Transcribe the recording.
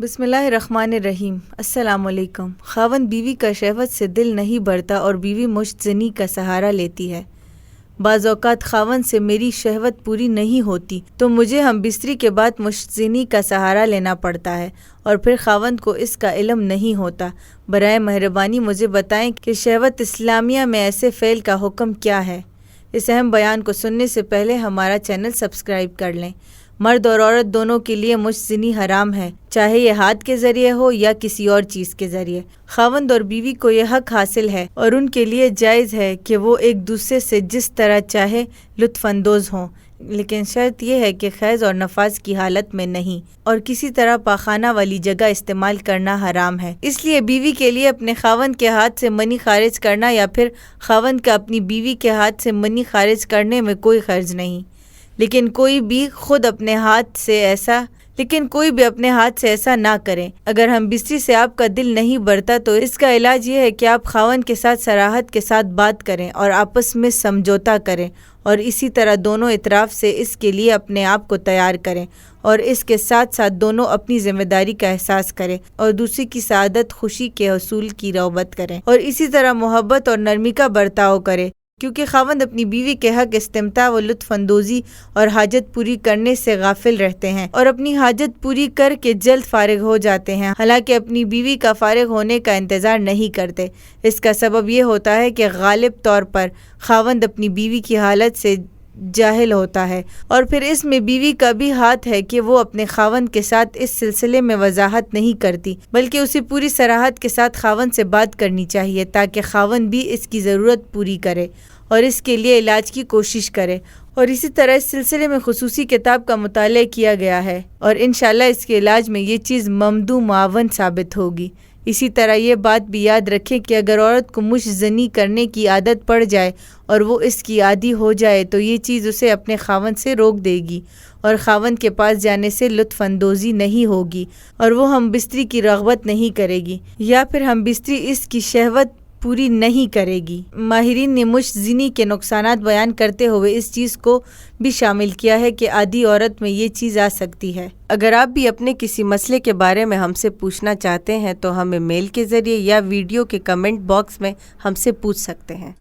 بسم اللہ الرحمن الرحیم۔ السلام علیکم۔ خاوند بیوی کا شہوت سے دل نہیں بڑھتا اور بیوی مشت زنی کا سہارا لیتی ہے۔ بعض اوقات خاوند سے میری شہوت پوری نہیں ہوتی تو مجھے ہم بستری کے بعد مشت زنی کا سہارا لینا پڑتا ہے اور پھر خاوند کو اس کا علم نہیں ہوتا۔ برائے مہربانی مجھے بتائیں کہ شہوت اسلامیہ میں ایسے فعل کا حکم کیا ہے؟ اس اہم بیان کو سننے سے پہلے ہمارا چینل سبسکرائب کر لیں۔ مرد اور عورت دونوں کے لیے مشت زنی حرام ہے، چاہے یہ ہاتھ کے ذریعے ہو یا کسی اور چیز کے ذریعے۔ خاوند اور بیوی کو یہ حق حاصل ہے اور ان کے لیے جائز ہے کہ وہ ایک دوسرے سے جس طرح چاہے لطف اندوز ہوں، لیکن شرط یہ ہے کہ حیض اور نفاس کی حالت میں نہیں، اور کسی طرح پاخانہ والی جگہ استعمال کرنا حرام ہے۔ اس لیے بیوی کے لیے اپنے خاوند کے ہاتھ سے منی خارج کرنا یا پھر خاوند کا اپنی بیوی کے ہاتھ سے منی خارج کرنے میں کوئی حرج نہیں، لیکن کوئی بھی اپنے ہاتھ سے ایسا نہ کریں۔ اگر ہم بستری سے آپ کا دل نہیں بڑھتا تو اس کا علاج یہ ہے کہ آپ خاوند کے ساتھ صراحت کے ساتھ بات کریں اور آپس میں سمجھوتا کریں، اور اسی طرح دونوں اطراف سے اس کے لیے اپنے آپ کو تیار کریں، اور اس کے ساتھ ساتھ دونوں اپنی ذمہ داری کا احساس کریں اور دوسری کی سعادت خوشی کے حصول کی رغبت کریں، اور اسی طرح محبت اور نرمی کا برتاؤ کریں، کیونکہ خاوند اپنی بیوی کے حق استمتاع و لطف اندوزی اور حاجت پوری کرنے سے غافل رہتے ہیں اور اپنی حاجت پوری کر کے جلد فارغ ہو جاتے ہیں، حالانکہ اپنی بیوی کا فارغ ہونے کا انتظار نہیں کرتے۔ اس کا سبب یہ ہوتا ہے کہ غالب طور پر خاوند اپنی بیوی کی حالت سے جاہل ہوتا ہے، اور پھر اس میں بیوی کا بھی ہاتھ ہے کہ وہ اپنے خاوند کے ساتھ اس سلسلے میں وضاحت نہیں کرتی، بلکہ اسے پوری صراحت کے ساتھ خاوند سے بات کرنی چاہیے تاکہ خاوند بھی اس کی ضرورت پوری کرے اور اس کے لیے علاج کی کوشش کرے، اور اسی طرح اس سلسلے میں خصوصی کتاب کا مطالعہ کیا گیا ہے، اور انشاءاللہ اس کے علاج میں یہ چیز ممدو معاون ثابت ہوگی۔ اسی طرح یہ بات بھی یاد رکھیں کہ اگر عورت کو مشت زنی کرنے کی عادت پڑ جائے اور وہ اس کی عادی ہو جائے تو یہ چیز اسے اپنے خاوند سے روک دے گی اور خاوند کے پاس جانے سے لطف اندوزی نہیں ہوگی اور وہ ہم بستری کی رغبت نہیں کرے گی، یا پھر ہم بستری اس کی شہوت پوری نہیں کرے گی۔ ماہرین نے مشت زنی کے نقصانات بیان کرتے ہوئے اس چیز کو بھی شامل کیا ہے کہ عادی عورت میں یہ چیز آ سکتی ہے۔ اگر آپ بھی اپنے کسی مسئلے کے بارے میں ہم سے پوچھنا چاہتے ہیں تو ہمیں میل کے ذریعے یا ویڈیو کے کمنٹ باکس میں ہم سے پوچھ سکتے ہیں۔